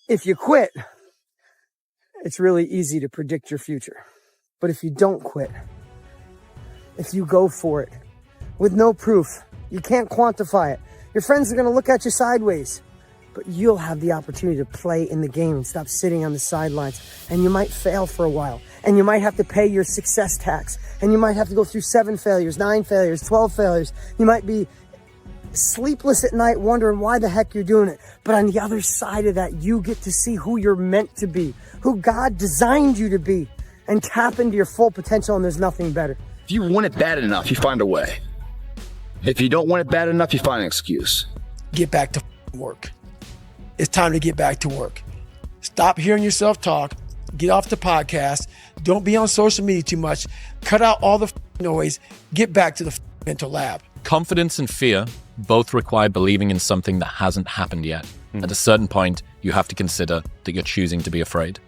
If you quit, it's really easy to predict your future. But if you don't quit, if you go for it with no proof, you can't quantify it. Your friends are going to look at you sideways, but you'll have the opportunity to play in the game and stop sitting on the sidelines. And you might fail for a while, and you might have to pay your success tax, and you might have to go through 7 failures, 9 failures, 12 failures. You might be sleepless at night wondering why the heck you're doing it. But on the other side of that, you get to see who you're meant to be, who God designed you to be, and tap into your full potential, and there's nothing better. If you want it bad enough, you find a way. If you don't want it bad enough, you find an excuse. Get back to work. It's time to get back to work. Stop hearing yourself talk. Get off the podcast. Don't be on social media too much. Cut out all the noise. Get back to the mental lab. Confidence and fear both require believing in something that hasn't happened yet. At a certain point, you have to consider that you're choosing to be afraid.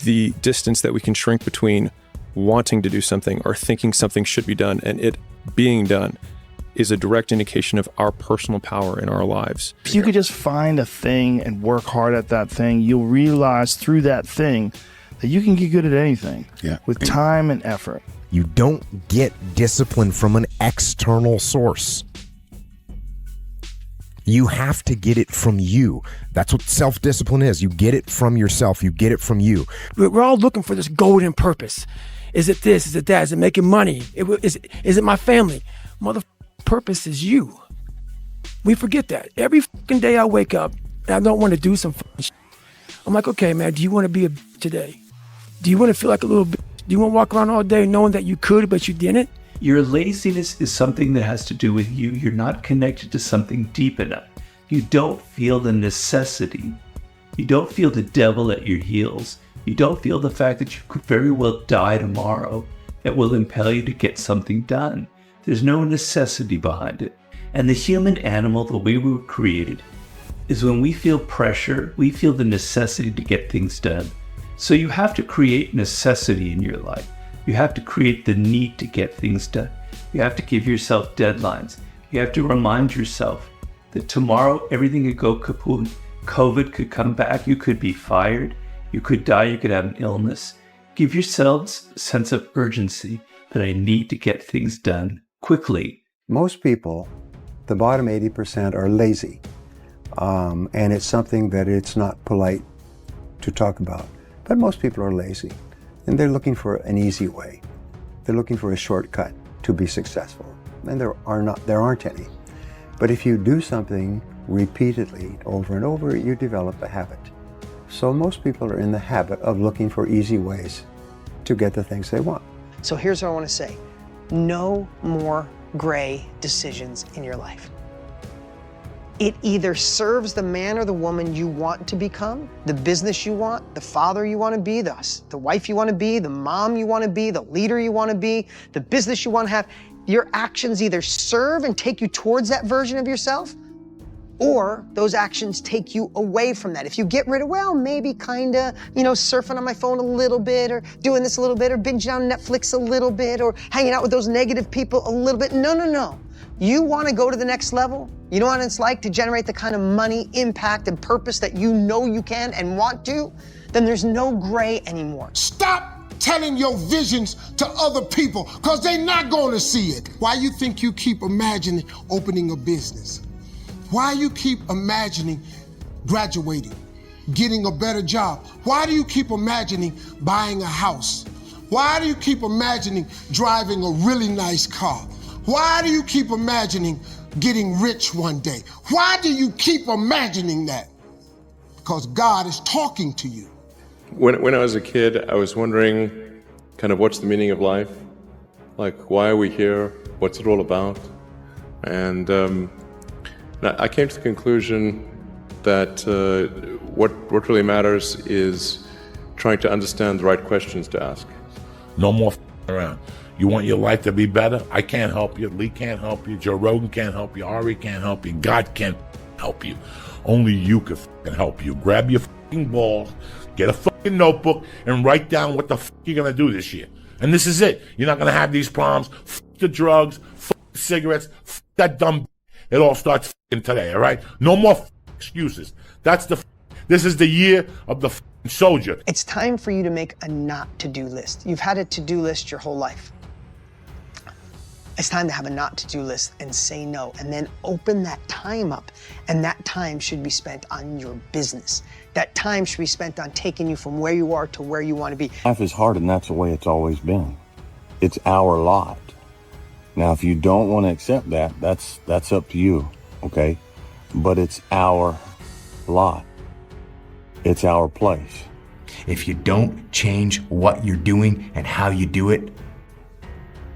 The distance that we can shrink between wanting to do something or thinking something should be done and it being done is a direct indication of our personal power in our lives. If you could just find a thing and work hard at that thing, you'll realize through that thing that you can get good at anything with time and effort. You don't get discipline from an external source. You have to get it from you. That's what self-discipline is. You get it from yourself. You get it from you. We're all looking for this golden purpose. Is it this? Is it that? Is it making money? Is it my family? Purpose is you. We forget that. Every fucking day I wake up and I don't want to do some fucking shit. I'm like, okay, man, do you want to be a bitch today? Do you want to feel like a little bitch? Do you want to walk around all day knowing that you could, but you didn't? Your laziness is something that has to do with you. You're not connected to something deep enough. You don't feel the necessity. You don't feel the devil at your heels. You don't feel the fact that you could very well die tomorrow that will impel you to get something done. There's no necessity behind it. And the human animal, the way we were created, is when we feel pressure, we feel the necessity to get things done. So you have to create necessity in your life. You have to create the need to get things done. You have to give yourself deadlines. You have to remind yourself that tomorrow everything could go kaput. COVID could come back. You could be fired. You could die. You could have an illness. Give yourselves a sense of urgency that I need to get things done quickly. Most people, the bottom 80%, are lazy. And it's something that it's not polite to talk about. But most people are lazy. And they're looking for an easy way. They're looking for a shortcut to be successful. And there aren't any. But if you do something repeatedly over and over, you develop a habit. So most people are in the habit of looking for easy ways to get the things they want. So here's what I want to say. No more gray decisions in your life. It either serves the man or the woman you want to become, the business you want, the father you want to be, the wife you want to be, the mom you want to be, the leader you want to be, the business you want to have. Your actions either serve and take you towards that version of yourself, or those actions take you away from that. If you get rid of, well, maybe kinda, surfing on my phone a little bit, or doing this a little bit, or binging on Netflix a little bit, or hanging out with those negative people a little bit. No. You wanna go to the next level? You know what it's like to generate the kind of money, impact, and purpose that you know you can and want to? Then there's no gray anymore. Stop telling your visions to other people, because they're not gonna see it. Why you think you keep imagining opening a business? Why you keep imagining graduating, getting a better job? Why do you keep imagining buying a house? Why do you keep imagining driving a really nice car? Why do you keep imagining getting rich one day? Why do you keep imagining that? Because God is talking to you. When I was a kid, I was wondering kind of what's the meaning of life? Like, why are we here? What's it all about? And I came to the conclusion that what really matters is trying to understand the right questions to ask. No more around. You want your life to be better? I can't help you. Lee can't help you. Joe Rogan can't help you. Harvey can't help you. God can't help you. Only you can help you. Grab your balls, get a notebook, and write down what the you're going to do this year. And this is it. You're not going to have these problems. The drugs, the cigarettes, that dumb. It all starts today, all right? No more excuses. That's This is the year of the soldier. It's time for you to make a not to-do list. You've had a to-do list your whole life. It's time to have a not to-do list and say no, and then open that time up. And that time should be spent on your business. That time should be spent on taking you from where you are to where you want to be. Life is hard, and that's the way it's always been. It's our lot. Now, if you don't want to accept that, that's up to you, okay? But it's our lot. It's our place. If you don't change what you're doing and how you do it,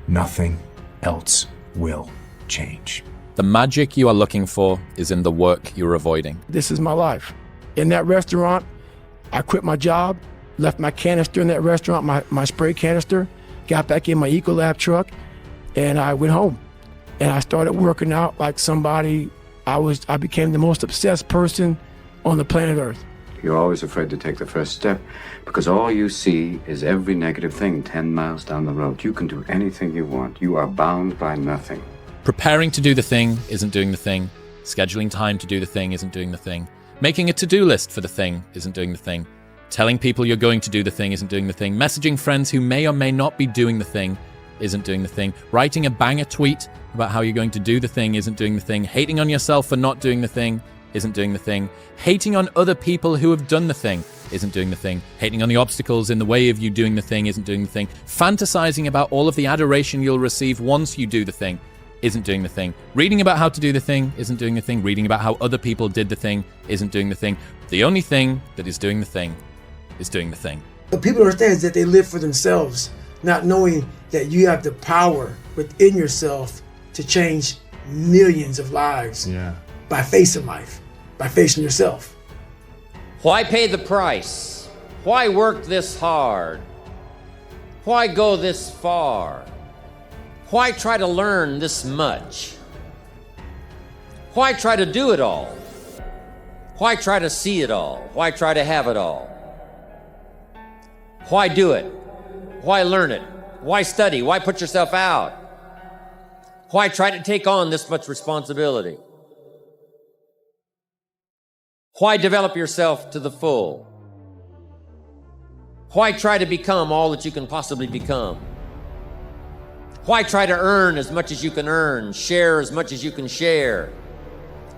nothing else will change. The magic you are looking for is in the work you're avoiding. This is my life. In that restaurant, I quit my job, left my canister in that restaurant, my spray canister, got back in my Ecolab truck, and I went home. And I started working out like somebody. I became the most obsessed person on the planet Earth. You're always afraid to take the first step because all you see is every negative thing 10 miles down the road. You can do anything you want. You are bound by nothing. Preparing to do the thing isn't doing the thing. Scheduling time to do the thing isn't doing the thing. Making a to-do list for the thing isn't doing the thing. Telling people you're going to do the thing isn't doing the thing. Messaging friends who may or may not be doing the thing isn't doing the thing. Writing a banger tweet about how you're going to do the thing isn't doing the thing. Hating on yourself for not doing the thing isn't doing the thing. Hating on other people who have done the thing isn't doing the thing. Hating on the obstacles in the way of you doing the thing isn't doing the thing. Fantasizing about all of the adoration you'll receive once you do the thing isn't doing the thing. Reading about how to do the thing isn't doing the thing. Reading about how other people did the thing isn't doing the thing. The only thing that is doing the thing is doing the thing. What people understand is that they live for themselves, not knowing that you have the power within yourself to change millions of lives by facing life, by facing yourself. Why pay the price? Why work this hard? Why go this far? Why try to learn this much? Why try to do it all? Why try to see it all? Why try to have it all? Why do it? Why learn it? Why study? Why put yourself out? Why try to take on this much responsibility? Why develop yourself to the full? Why try to become all that you can possibly become? Why try to earn as much as you can earn, share as much as you can share,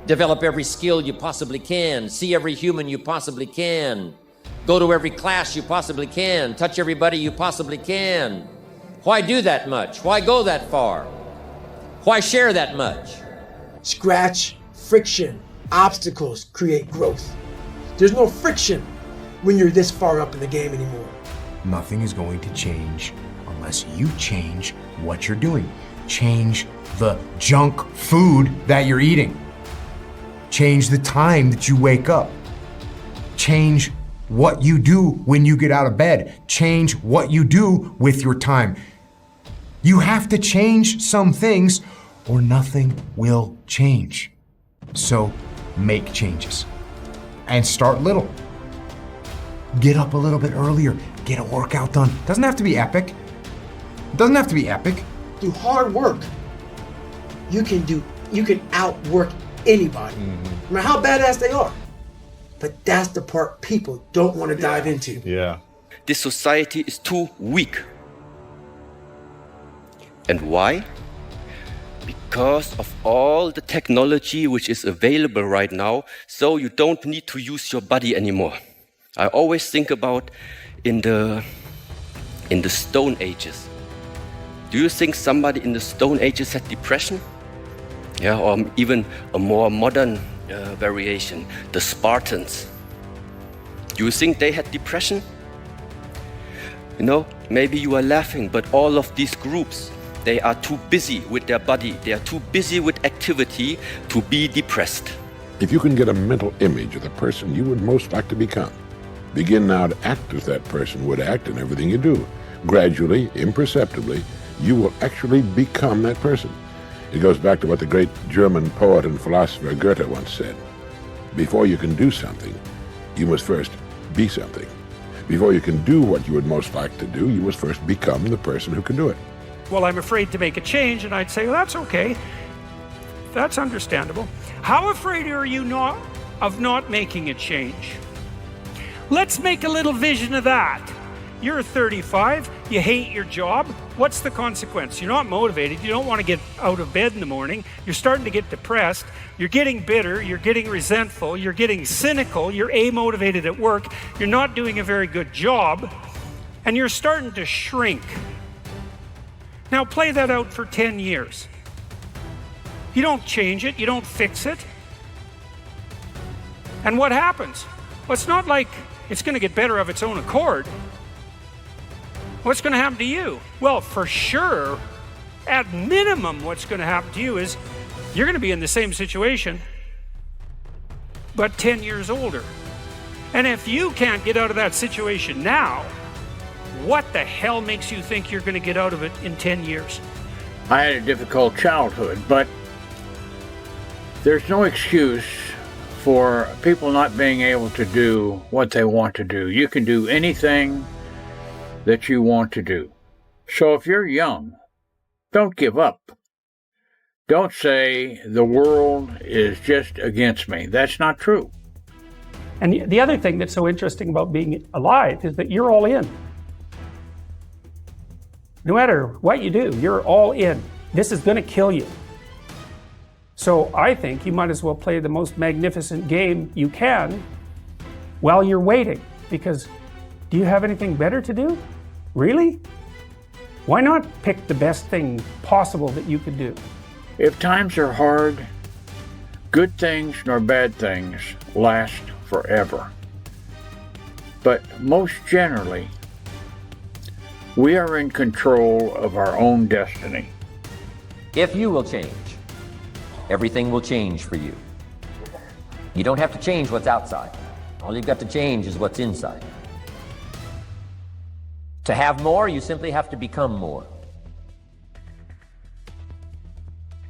develop every skill you possibly can, see every human you possibly can, go to every class you possibly can, touch everybody you possibly can? Why do that much? Why go that far? Why share that much? Scratch, friction, obstacles create growth. There's no friction when you're this far up in the game anymore. Nothing is going to change unless you change what you're doing. Change the junk food that you're eating. Change the time that you wake up. Change what you do when you get out of bed. Change what you do with your time. You have to change some things or nothing will change. So make changes and start little. Get up a little bit earlier. Get a workout done. Doesn't have to be epic. Doesn't have to be epic. Through hard work, you can outwork anybody, no matter how badass they are. But that's the part people don't want to dive into. Yeah. This society is too weak. And why? Because of all the technology which is available right now, so you don't need to use your body anymore. I always think about in the Stone Ages. Do you think somebody in the Stone Ages had depression? Yeah, or even a more modern variation, the Spartans. Do you think they had depression? You know, maybe you are laughing, but all of these groups, they are too busy with their body. They are too busy with activity to be depressed. If you can get a mental image of the person you would most like to become, begin now to act as that person would act in everything you do. Gradually, imperceptibly, you will actually become that person. It goes back to what the great German poet and philosopher Goethe once said. Before you can do something, you must first be something. Before you can do what you would most like to do, you must first become the person who can do it. Well, I'm afraid to make a change, and I'd say, well, that's okay. That's understandable. How afraid are you of not making a change? Let's make a little vision of that. You're 35, you hate your job. What's the consequence? You're not motivated, you don't want to get out of bed in the morning, you're starting to get depressed, you're getting bitter, you're getting resentful, you're getting cynical, you're amotivated at work, you're not doing a very good job, and you're starting to shrink. Now play that out for 10 years. You don't change it, you don't fix it. And what happens? Well, it's not like it's going to get better of its own accord. What's going to happen to you? Well, for sure, at minimum, what's going to happen to you is you're going to be in the same situation, but 10 years older. And if you can't get out of that situation now, what the hell makes you think you're going to get out of it in 10 years? I had a difficult childhood, but there's no excuse for people not being able to do what they want to do. You can do anything that you want to do. So if you're young, don't give up. Don't say the world is just against me. That's not true. And the other thing that's so interesting about being alive is that you're all in. No matter what you do, you're all in. This is going to kill you. So I think you might as well play the most magnificent game you can while you're waiting. Because do you have anything better to do? Really? Why not pick the best thing possible that you could do? If times are hard, good things nor bad things last forever. But most generally, we are in control of our own destiny. If you will change, everything will change for you. You don't have to change what's outside. All you've got to change is what's inside. To have more, you simply have to become more.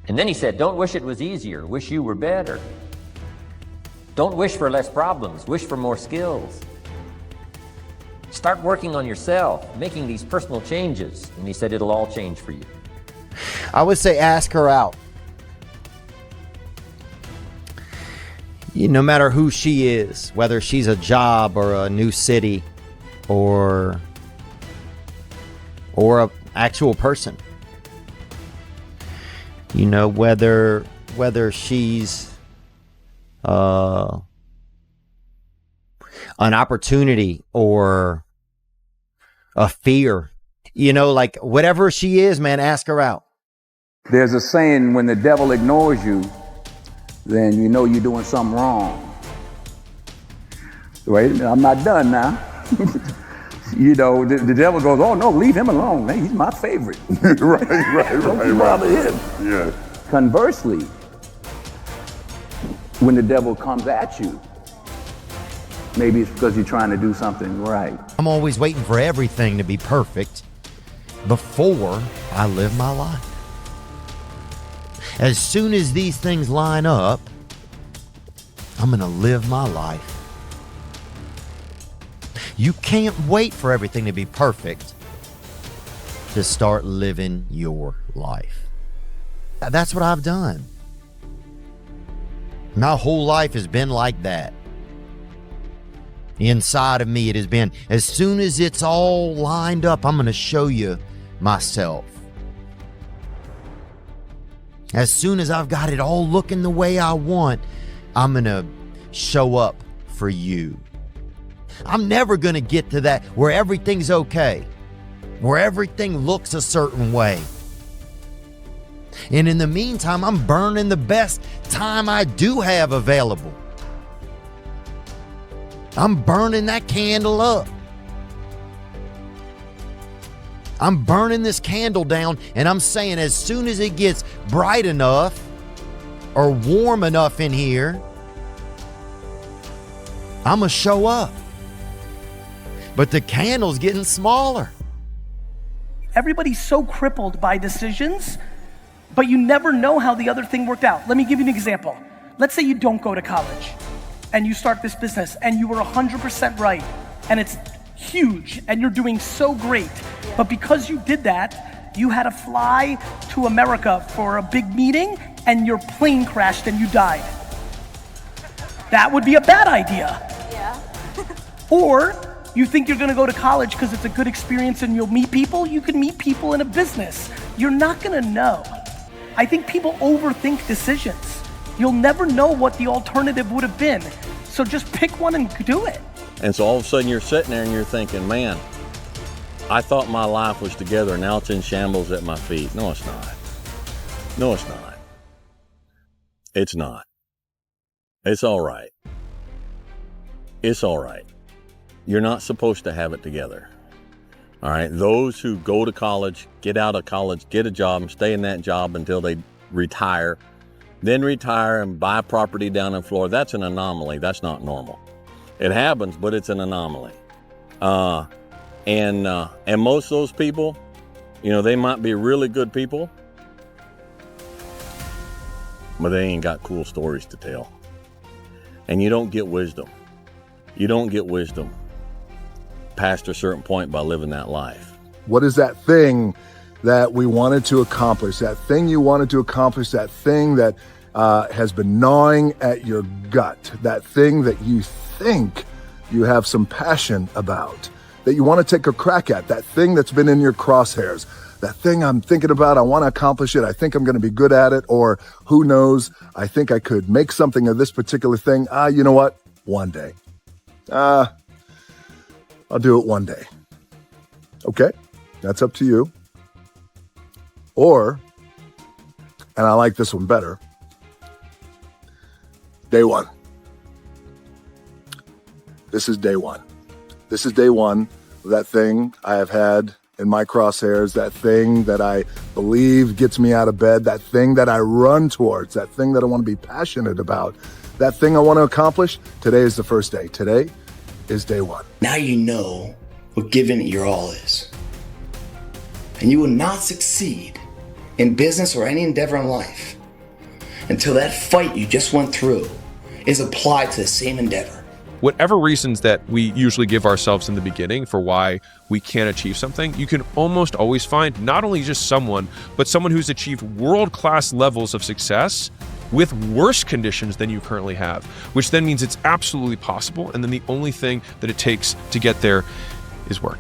And then he said, don't wish it was easier, wish you were better. Don't wish for less problems, wish for more skills. Start working on yourself, making these personal changes. And he said it'll all change for you. I would say ask her out. No matter who she is, whether she's a job or a new city or an actual person. Whether she's an opportunity or a fear. Like whatever she is, man, ask her out. There's a saying, when the devil ignores you, then you know you're doing something wrong. Wait, I'm not done now. The devil goes, oh no, leave him alone. Man, he's my favorite. right. Don't bother him. Yeah. Conversely, when the devil comes at you, maybe it's because you're trying to do something right. I'm always waiting for everything to be perfect before I live my life. As soon as these things line up, I'm going to live my life. You can't wait for everything to be perfect to start living your life. That's what I've done. My whole life has been like that. Inside of me, it has been, as soon as it's all lined up, I'm going to show you myself. As soon as I've got it all looking the way I want, I'm going to show up for you. I'm never going to get to that where everything's okay, where everything looks a certain way. And in the meantime, I'm burning the best time I do have available. I'm burning that candle up. I'm burning this candle down, and I'm saying as soon as it gets bright enough or warm enough in here, I'm going to show up. But the candle's getting smaller. Everybody's so crippled by decisions, but you never know how the other thing worked out. Let me give you an example. Let's say you don't go to college and you start this business and you were 100% right and it's huge and you're doing so great. But because you did that, you had to fly to America for a big meeting and your plane crashed and you died. That would be a bad idea. Yeah. Or you think you're gonna go to college because it's a good experience and you'll meet people? You can meet people in a business. You're not gonna know. I think people overthink decisions. You'll never know what the alternative would have been. So just pick one and do it. And so all of a sudden you're sitting there and you're thinking, man, I thought my life was together, now it's in shambles at my feet. No, it's not. No, it's not. It's not. It's all right. It's all right. You're not supposed to have it together. All right. Those who go to college, get out of college, get a job and stay in that job until they retire, then retire and buy property down in Florida, that's an anomaly. That's not normal. It happens, but it's an anomaly. And most of those people, you know, they might be really good people, but they ain't got cool stories to tell. And you don't get wisdom. You don't get wisdom past a certain point by living that life. What is that thing that we wanted to accomplish? That thing you wanted to accomplish, that thing that has been gnawing at your gut, that thing that you think you have some passion about, that you want to take a crack at, that thing that's been in your crosshairs, that thing I'm thinking about, I want to accomplish it, I think I'm going to be good at it, or who knows, I think I could make something of this particular thing. You know what? One day. I'll do it one day. Okay, that's up to you. Or, and I like this one better, day one. This is day one. This is day one of that thing I have had in my crosshairs, that thing that I believe gets me out of bed, that thing that I run towards, that thing that I want to be passionate about, that thing I want to accomplish. Today is the first day. Today is day one. Now you know what giving it your all is. And you will not succeed in business or any endeavor in life until that fight you just went through is applied to the same endeavor. Whatever reasons that we usually give ourselves in the beginning for why we can't achieve something, you can almost always find not only just someone, but someone who's achieved world-class levels of success with worse conditions than you currently have, which then means it's absolutely possible. And then the only thing that it takes to get there is work.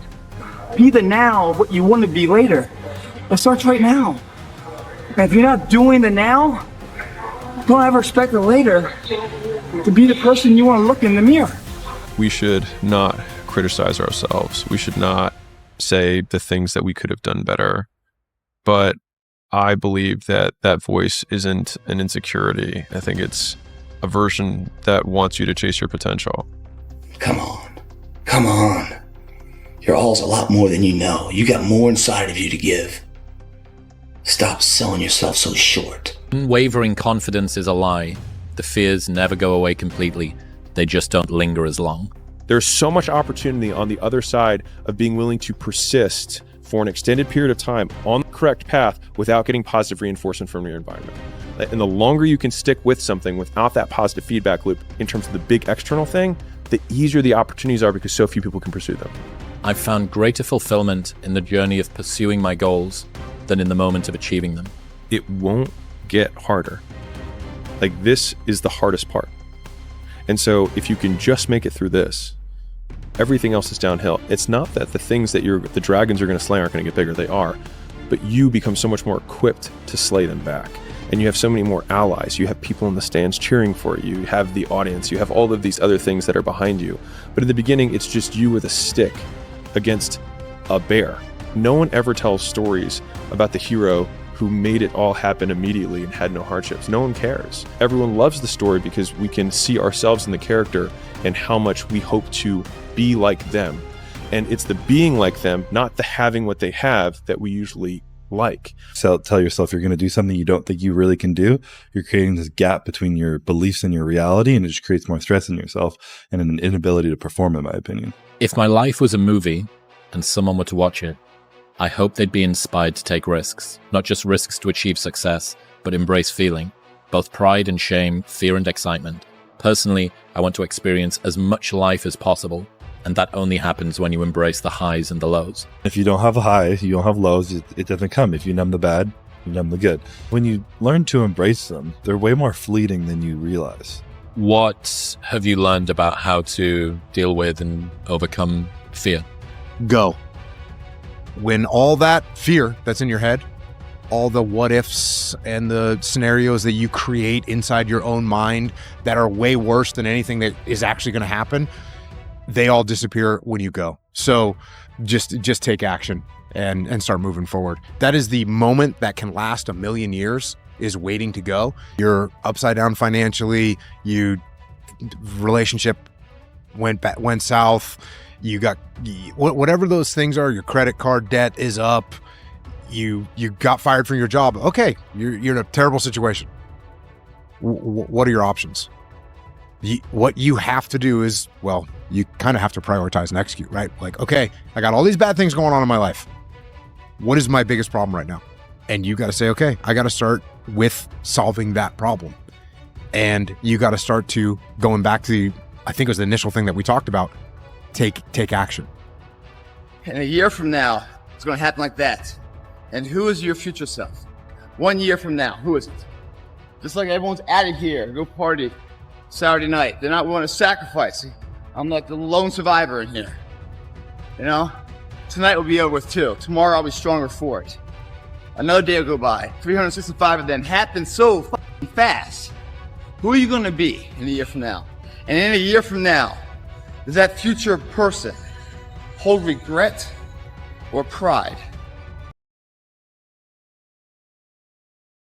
Be the now what you want to be later. It starts right now. And if you're not doing the now, don't ever expect the later to be the person you want to look in the mirror. We should not criticize ourselves. We should not say the things that we could have done better. But I believe that that voice isn't an insecurity. I think it's a version that wants you to chase your potential. Come on. Come on. Your all's a lot more than you know. You got more inside of you to give. Stop selling yourself so short. Unwavering confidence is a lie. The fears never go away completely. They just don't linger as long. There's so much opportunity on the other side of being willing to persist for an extended period of time on the correct path without getting positive reinforcement from your environment. And the longer you can stick with something without that positive feedback loop in terms of the big external thing, the easier the opportunities are because so few people can pursue them. I've found greater fulfillment in the journey of pursuing my goals than in the moment of achieving them. It won't get harder. Like, this is the hardest part. And so if you can just make it through this, everything else is downhill. It's not that the things that the dragons are going to slay aren't going to get bigger. They are. But you become so much more equipped to slay them back. And you have so many more allies. You have people in the stands cheering for you. You have the audience. You have all of these other things that are behind you. But in the beginning, it's just you with a stick against a bear. No one ever tells stories about the hero who made it all happen immediately and had no hardships. No one cares. Everyone loves the story because we can see ourselves in the character and how much we hope to be like them. And it's the being like them, not the having what they have, that we usually like. So tell yourself you're going to do something you don't think you really can do. You're creating this gap between your beliefs and your reality, and it just creates more stress in yourself and an inability to perform, in my opinion. If my life was a movie and someone were to watch it, I hope they'd be inspired to take risks, not just risks to achieve success, but embrace feeling, both pride and shame, fear and excitement. Personally, I want to experience as much life as possible, and that only happens when you embrace the highs and the lows. If you don't have a high, you don't have lows, it doesn't come. If you numb the bad, you numb the good. When you learn to embrace them, they're way more fleeting than you realize. What have you learned about how to deal with and overcome fear? Go. When all that fear that's in your head, all the what ifs and the scenarios that you create inside your own mind that are way worse than anything that is actually going to happen, they all disappear when you go. So just take action and start moving forward. That is the moment that can last 1,000,000 years, is waiting to go. You're upside down financially, relationship went south, you got whatever those things are, your credit card debt is up, you got fired from your job. Okay, you're in a terrible situation. What are your options? What you have to do is, well, you kind of have to prioritize and execute, right? Like, okay, I got all these bad things going on in my life. What is my biggest problem right now? And you got to say, okay, I got to start with solving that problem. And you got to start to going back to I think it was the initial thing that we talked about, take action. And a year from now, it's going to happen like that. And who is your future self? 1 year from now, who is it? Just like everyone's out of here, go party Saturday night. They're not willing to sacrifice. I'm like the lone survivor in here. You know? Tonight will be over with too. Tomorrow I'll be stronger for it. Another day will go by. 365 of them happen so fucking fast. Who are you going to be in a year from now? And in a year from now, does that future person hold regret or pride?